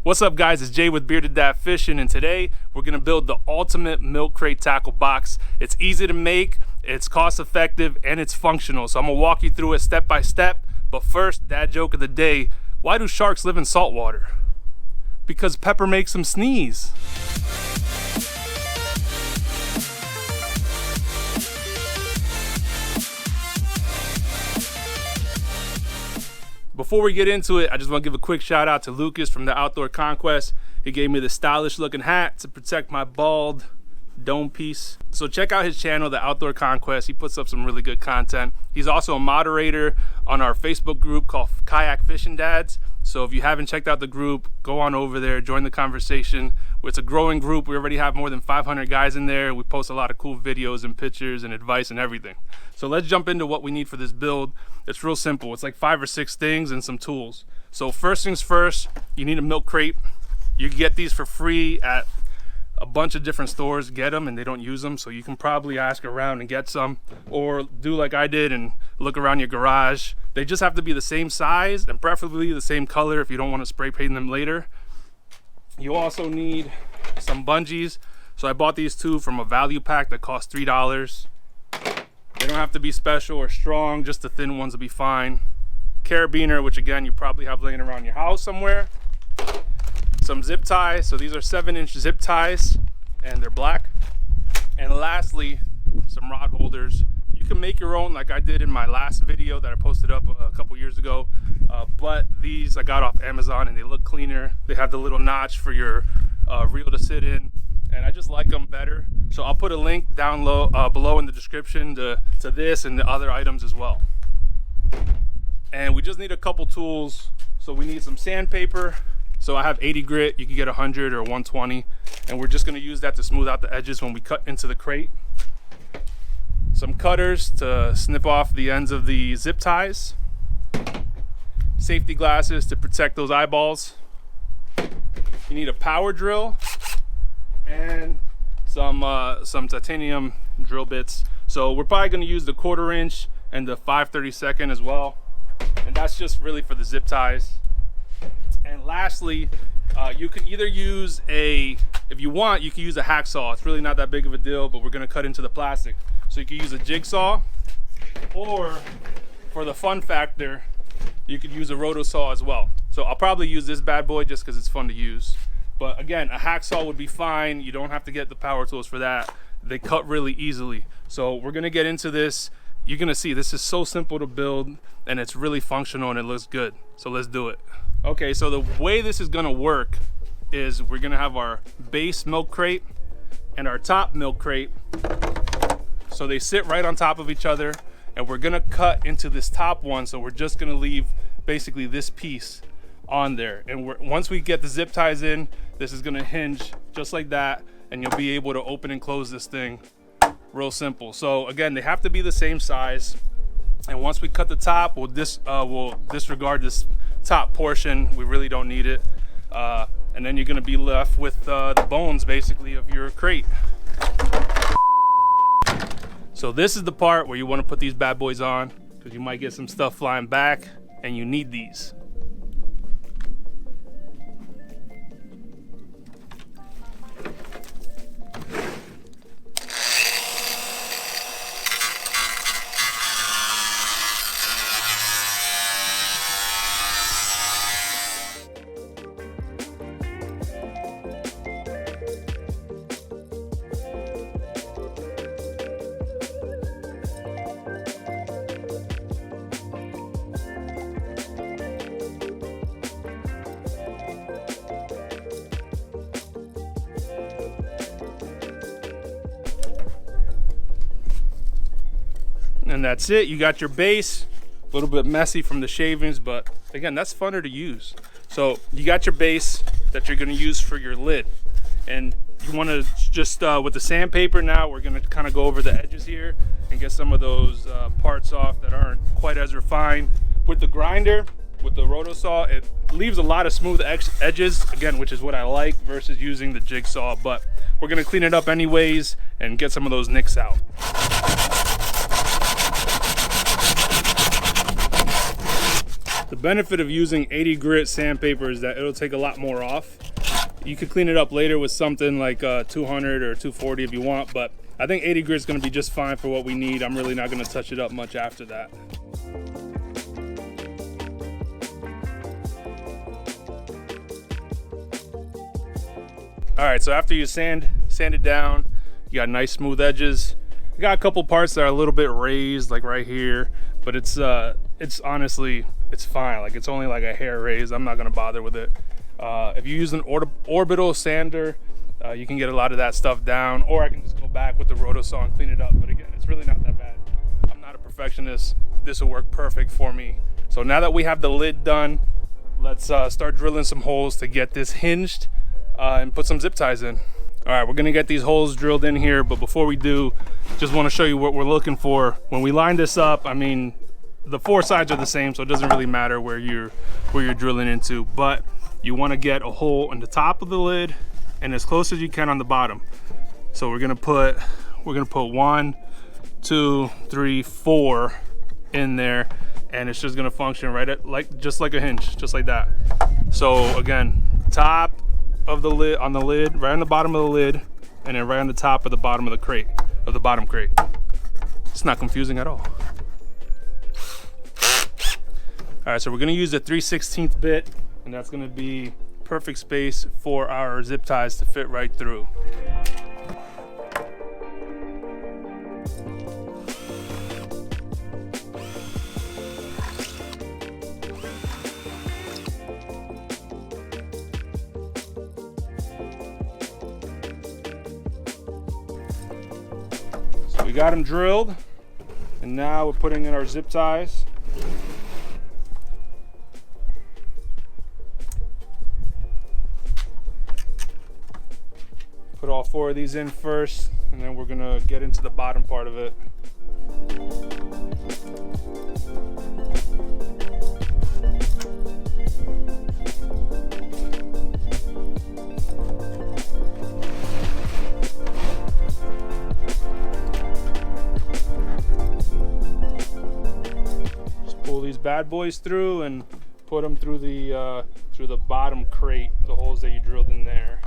What's up guys, it's Jay with Bearded Dad Fishing, and today we're gonna build the ultimate milk crate tackle box. It's easy to make, it's cost effective, and it's functional. So I'm gonna walk you through it step by step. But first, dad joke of the day: why do sharks live in salt water? Because pepper makes them sneeze. Before we get into it, I just want to give a quick shout out to Lucas from the Outdoor Conquest. He gave me this stylish looking hat to protect my bald dome piece. So check out his channel, the Outdoor Conquest. He puts up some really good content. He's also a moderator on our Facebook group called Kayak Fishing Dads. So if you haven't checked out the group, go on over there, join the conversation. It's a growing group. We already have more than 500 guys in there. We post a lot of cool videos and pictures and advice and everything. So let's jump into what we need for this build. It's real simple. It's like 5 or 6 things and some tools. So first things first, you need a milk crate. You can get these for free at a bunch of different stores. Get them and they don't use them, so you can probably ask around and get some, or do like I did and look around your garage. They just have to be the same size and preferably the same color if you don't want to spray paint them later. You also need some bungees. So I bought these 2 from a value pack that cost $3. They don't have to be special or strong, just the thin ones will be fine. Carabiner, which again you probably have laying around your house somewhere. Some zip ties. So these are 7-inch zip ties and they're black. And lastly, some rod holders. You can make your own like I did in my last video that I posted up a couple years ago. But these I got off Amazon and they look cleaner. They have the little notch for your reel to sit in, and I just like them better. So I'll put a link down low, below in the description to this and the other items as well. And we just need a couple tools. So we need some sandpaper. So I have 80 grit, you can get 100 or 120, and we're just gonna use that to smooth out the edges when we cut into the crate. Some cutters to snip off the ends of the zip ties. Safety glasses to protect those eyeballs. You need a power drill and some titanium drill bits. So we're probably gonna use the 1/4 inch and the 5/32 as well. And that's just really for the zip ties. And lastly, you can either use if you want, you can use a hacksaw. It's really not that big of a deal, but we're gonna cut into the plastic. So you can use a jigsaw, or for the fun factor, you could use a rotosaw as well. So I'll probably use this bad boy just because it's fun to use. But again, a hacksaw would be fine. You don't have to get the power tools for that. They cut really easily. So we're gonna get into this. You're gonna see this is so simple to build and it's really functional and it looks good. So let's do it. Okay, so the way this is gonna work is we're gonna have our base milk crate and our top milk crate. So they sit right on top of each other, and we're gonna cut into this top one. So we're just gonna leave basically this piece on there. And once we get the zip ties in, this is gonna hinge just like that, and you'll be able to open and close this thing real simple. So again, they have to be the same size. And once we cut the top, we'll disregard this top portion. We really don't need it. And then you're gonna be left with the bones basically of your crate. So this is the part where you want to put these bad boys on, because you might get some stuff flying back and you need these. And that's it. You got your base. A little bit messy from the shavings, but again, that's funner to use. So you got your base that you're going to use for your lid, and you want to just with the sandpaper, now we're going to kind of go over the edges here and get some of those parts off that aren't quite as refined. With the grinder, with the rotosaw, it leaves a lot of smooth edges, again, which is what I like versus using the jigsaw, but we're going to clean it up anyways and get some of those nicks out. The benefit of using 80 grit sandpaper is that it'll take a lot more off. You could clean it up later with something like 200 or 240 if you want, but I think 80 grit is going to be just fine for what we need. I'm really not going to touch it up much after that. All right, so after you sand it down, you got nice smooth edges. You got a couple parts that are a little bit raised, like right here, but it's honestly, it's fine. Like, it's only like a hair raised. I'm not gonna bother with it. If you use an orbital sander, you can get a lot of that stuff down, or I can just go back with the Rotosaw and clean it up. But again, it's really not that bad. I'm not a perfectionist. This will work perfect for me. So now that we have the lid done, let's start drilling some holes to get this hinged and put some zip ties in. All right, we're gonna get these holes drilled in here, but before we do, just wanna show you what we're looking for. When we line this up, I mean, the four sides are the same, so it doesn't really matter where you're drilling into, but you wanna get a hole in the top of the lid and as close as you can on the bottom. So we're gonna put 1, 2, 3, 4 in there, and it's just gonna function right at just like a hinge, just like that. So again, top of the lid, on the lid, right on the bottom of the lid, and then right on the top of the bottom of the crate, of the bottom crate. It's not confusing at all. All right, so we're gonna use the 3/16 bit, and that's gonna be perfect space for our zip ties to fit right through. We got them drilled, and now we're putting in our zip ties. Put all 4 of these in first, and then we're gonna get into the bottom part of it. These bad boys through and put them through the bottom crate, the holes that you drilled in there.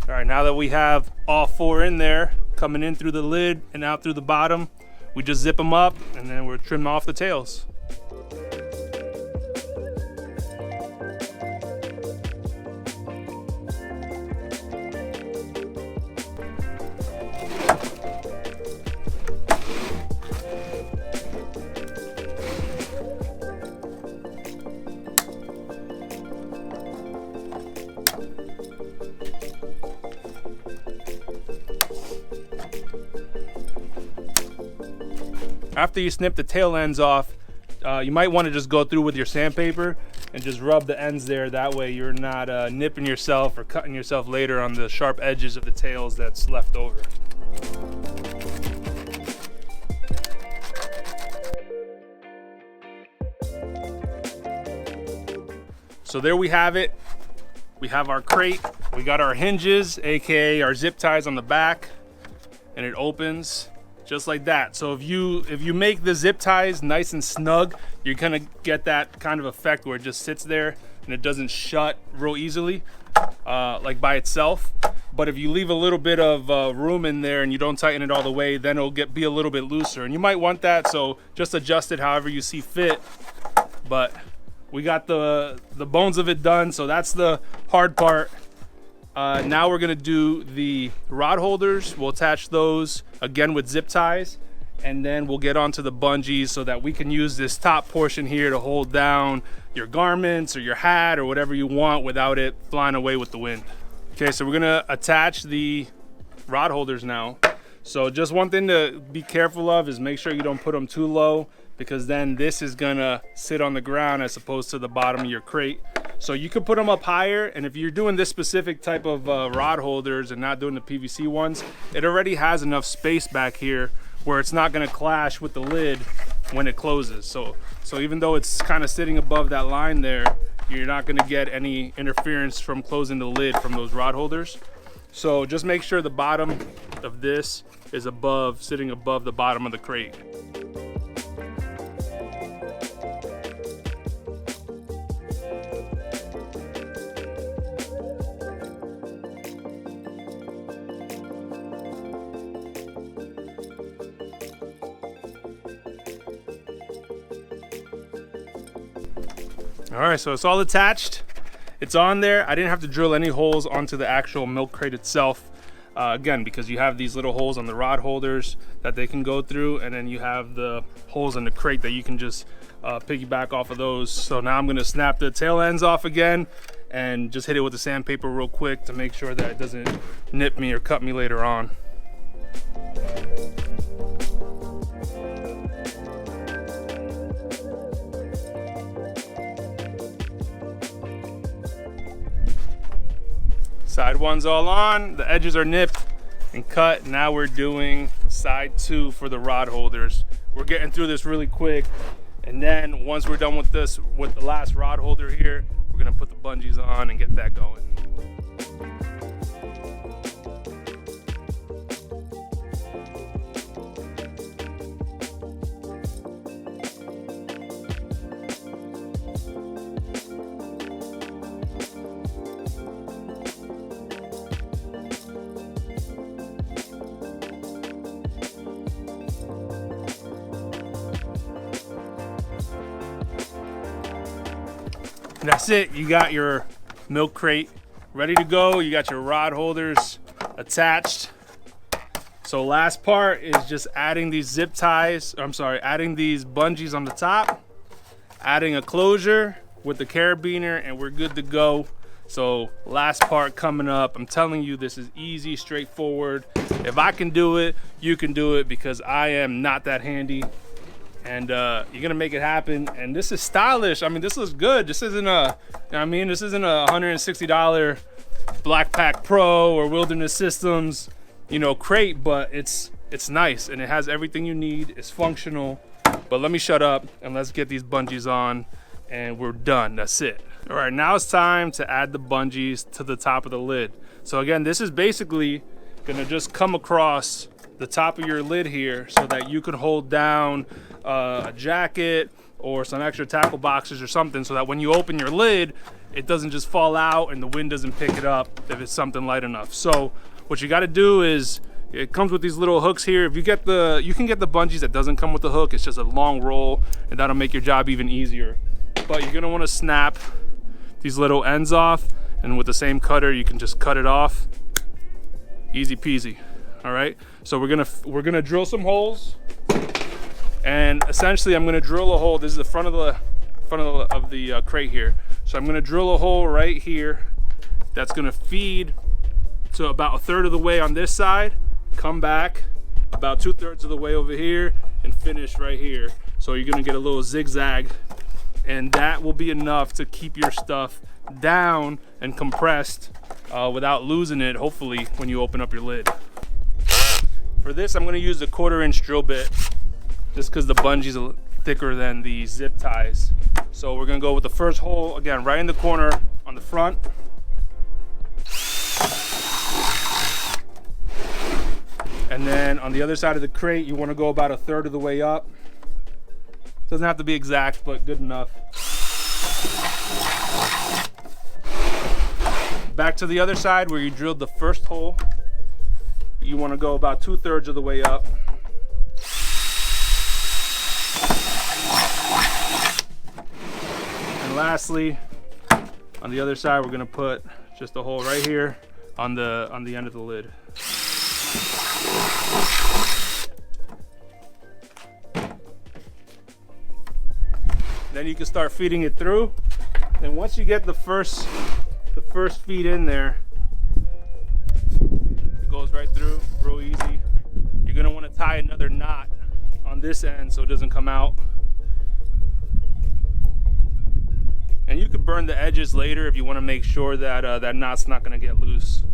All right, now that we have all 4 in there, coming in through the lid and out through the bottom, we just zip them up and then we're trimming off the tails. After you snip the tail ends off, you might want to just go through with your sandpaper and just rub the ends there. That way you're not nipping yourself or cutting yourself later on the sharp edges of the tails that's left over. So there we have it. We have our crate. We got our hinges, aka our zip ties on the back, and it opens just like that. So if you make the zip ties nice and snug, you're gonna get that kind of effect where it just sits there and it doesn't shut real easily, like by itself. But if you leave a little bit of room in there and you don't tighten it all the way, then it'll be a little bit looser. And you might want that, so just adjust it however you see fit. But we got the bones of it done, so that's the hard part. Now we're gonna do the rod holders. We'll attach those again with zip ties, and then we'll get onto the bungees so that we can use this top portion here to hold down your garments or your hat or whatever you want without it flying away with the wind. Okay, so we're gonna attach the rod holders now. So just one thing to be careful of is make sure you don't put them too low, because then this is gonna sit on the ground as opposed to the bottom of your crate. So you could put them up higher, and if you're doing this specific type of rod holders and not doing the PVC ones, it already has enough space back here where it's not gonna clash with the lid when it closes. So even though it's kind of sitting above that line there, you're not gonna get any interference from closing the lid from those rod holders. So just make sure the bottom of this is sitting above the bottom of the crate. All right, so it's all attached. It's on there. I didn't have to drill any holes onto the actual milk crate itself. Again, because you have these little holes on the rod holders that they can go through, and then you have the holes in the crate that you can just piggyback off of those. So now I'm gonna snap the tail ends off again and just hit it with the sandpaper real quick to make sure that it doesn't nip me or cut me later on. Side one's all on, the edges are nipped and cut. Now we're doing side two for the rod holders. We're getting through this really quick, and then once we're done with this, with the last rod holder here, we're gonna put the bungees on and get that going. And that's it, you got your milk crate ready to go. You got your rod holders attached. So last part is just adding these zip ties, adding these bungees on the top, adding a closure with the carabiner, and we're good to go. So last part coming up. I'm telling you, this is easy, straightforward. If I can do it, you can do it, because I am not that handy. And you're gonna make it happen. And this is stylish. I mean, this looks good. This isn't this isn't a $160 Black Pack Pro or Wilderness Systems, crate, but it's nice and it has everything you need. It's functional. But let me shut up and let's get these bungees on, and we're done. That's it. All right, now it's time to add the bungees to the top of the lid. So again, this is basically gonna just come across the top of your lid here so that you can hold down a jacket or some extra tackle boxes or something, so that when you open your lid, it doesn't just fall out and the wind doesn't pick it up if it's something light enough. So what you got to do is, it comes with these little hooks here. If you can get the bungees that doesn't come with the hook. It's just a long roll, and that'll make your job even easier. But you're gonna want to snap these little ends off, and with the same cutter you can just cut it off. Easy peasy. All right, so we're gonna drill some holes, and essentially I'm gonna drill a hole. This is the front of the crate here. So I'm gonna drill a hole right here that's gonna feed to about 1/3 of the way on this side, come back about 2/3 of the way over here, and finish right here. So you're gonna get a little zigzag, and that will be enough to keep your stuff down and compressed without losing it, hopefully, when you open up your lid. For this, I'm gonna use the 1/4-inch drill bit, just because the bungee's are thicker than the zip ties. So we're gonna go with the first hole, again, right in the corner on the front. And then on the other side of the crate, you wanna go about 1/3 of the way up. Doesn't have to be exact, but good enough. Back to the other side where you drilled the first hole. You want to go about 2/3 of the way up. And lastly, on the other side, we're going to put just a hole right here on the end of the lid. Then you can start feeding it through. And once you get the first feed in there, goes right through real easy. You're gonna want to tie another knot on this end so it doesn't come out. And you could burn the edges later if you want to make sure that that knot's not gonna get loose.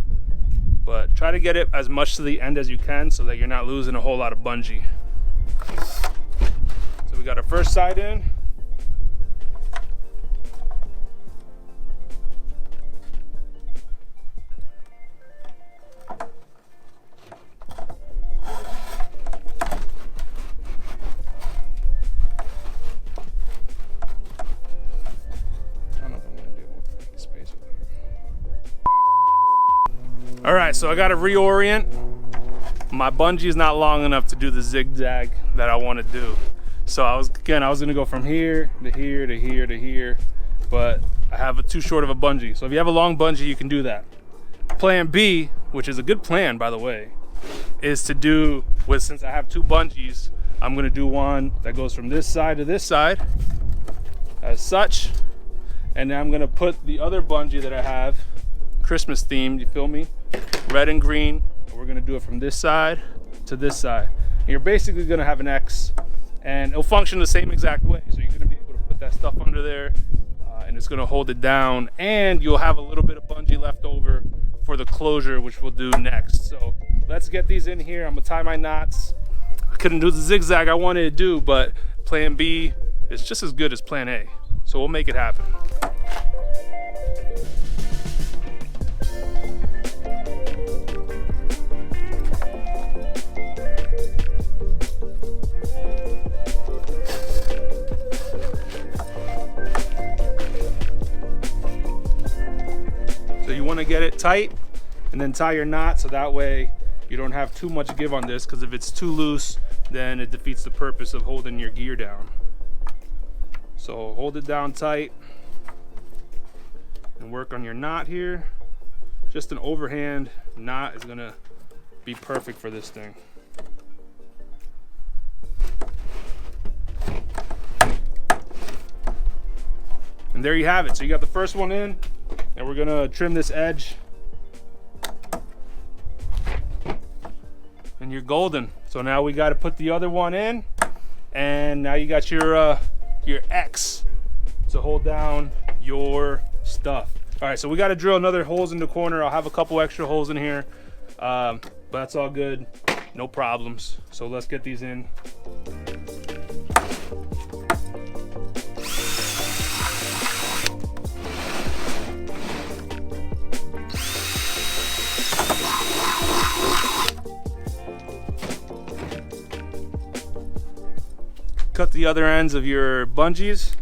But try to get it as much to the end as you can so that you're not losing a whole lot of bungee. So we got our first side in. All right, so I gotta reorient. My bungee is not long enough to do the zigzag that I want to do. So I was gonna go from here to here to here to here, but I have too short of a bungee. So if you have a long bungee, you can do that. Plan B, which is a good plan, by the way, is to do with, since I have two bungees, I'm gonna do one that goes from this side to this side, as such, and then I'm gonna put the other bungee that I have, Christmas themed, you feel me? Red and green, and we're gonna do it from this side to this side. And you're basically gonna have an X, and it'll function the same exact way. So you're gonna be able to put that stuff under there, and it's gonna hold it down, and you'll have a little bit of bungee left over for the closure, which we'll do next. So let's get these in here. I'm gonna tie my knots. I couldn't do the zigzag I wanted to do, but plan B is just as good as plan A. So we'll make it happen. So you want to get it tight and then tie your knot, so that way you don't have too much give on this, because if it's too loose, then it defeats the purpose of holding your gear down. So hold it down tight and work on your knot here. Just an overhand knot is gonna be perfect for this thing. And there you have it. So you got the first one in, and we're gonna trim this edge. And you're golden. So now we got to put the other one in, and now you got your X to hold down your stuff. All right, so we got to drill another holes in the corner. I'll have a couple extra holes in here, but that's all good, no problems. So let's get these in. Cut the other ends of your bungees.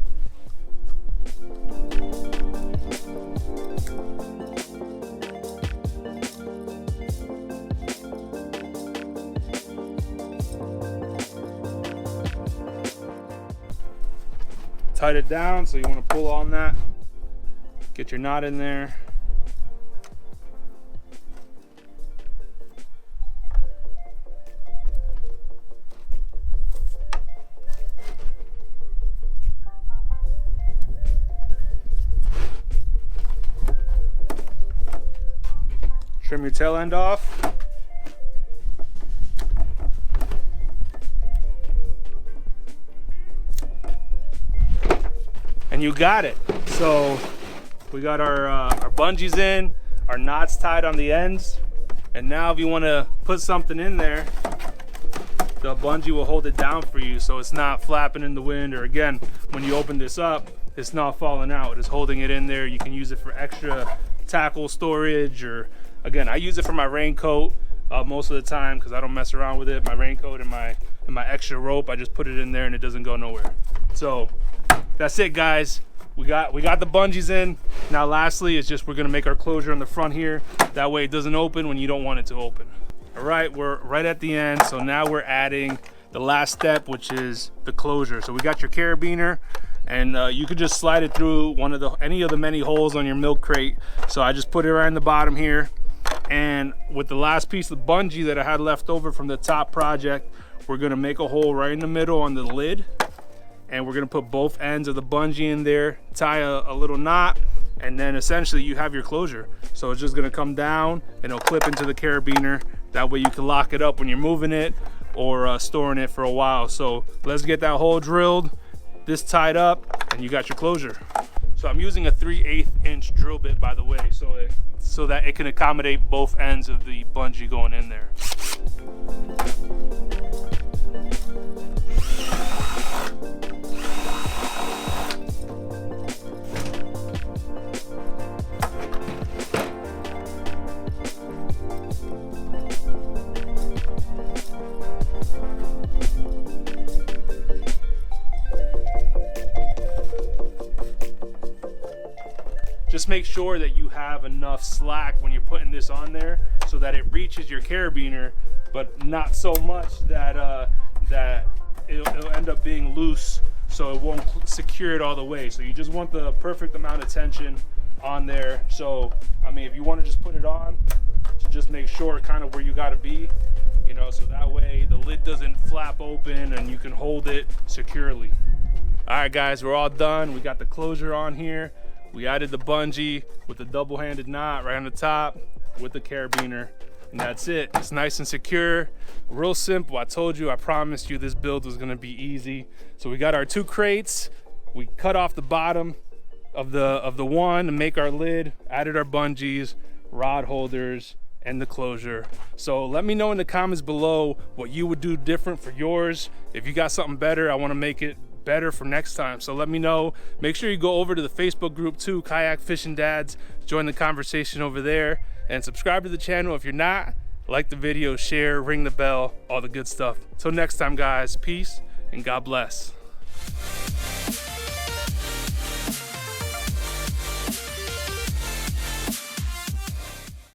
Tight it down, so you want to pull on that. Get your knot in there. Trim your tail end off. And you got it. So we got our bungees in, our knots tied on the ends, and now if you want to put something in there, the bungee will hold it down for you, so it's not flapping in the wind, or again, when you open this up, it's not falling out. It's holding it in there. You can use it for extra tackle storage, or again, I use it for my raincoat most of the time because I don't mess around with it. My raincoat and my extra rope, I just put it in there and it doesn't go nowhere. So that's it, guys. We got the bungees in. Now lastly, it's just we're gonna make our closure on the front here. That way it doesn't open when you don't want it to open. All right, we're right at the end. So now we're adding the last step, which is the closure. So we got your carabiner, and you could just slide it through any of the many holes on your milk crate. So I just put it right in the bottom here. And with the last piece of bungee that I had left over from the top project, we're gonna make a hole right in the middle on the lid, and we're gonna put both ends of the bungee in there, tie a little knot, and then essentially you have your closure. So it's just gonna come down and it'll clip into the carabiner. That way you can lock it up when you're moving it or storing it for a while. So let's get that hole drilled, this tied up, and you got your closure. So I'm using a 3/8 inch drill bit, by the way, so that it can accommodate both ends of the bungee going in there. just make sure that you have enough slack when you're putting this on there so that it reaches your carabiner, but not so much that that it'll end up being loose, so it won't secure it all the way. So you just want the perfect amount of tension on there. So I mean, if you want to just put it on, to just make sure kind of where you got to be, you know, so that way the lid doesn't flap open and you can hold it securely. All right guys, we're all done. We got the closure on here. We added the bungee with the double-handed knot right on the top with the carabiner, and that's it. It's nice and secure, real simple. I told you, I promised you this build was gonna be easy. So we got our 2 crates. We cut off the bottom of the one to make our lid, added our bungees, rod holders, and the closure. So let me know in the comments below what you would do different for yours. If you got something better, I wanna make it better for next time. So let me know. Make sure you go over to the Facebook group too, Kayak Fishing Dads. Join the conversation over there and subscribe to the channel if you're not. Like the video, share, ring the bell, all the good stuff. Till next time guys, peace and God bless.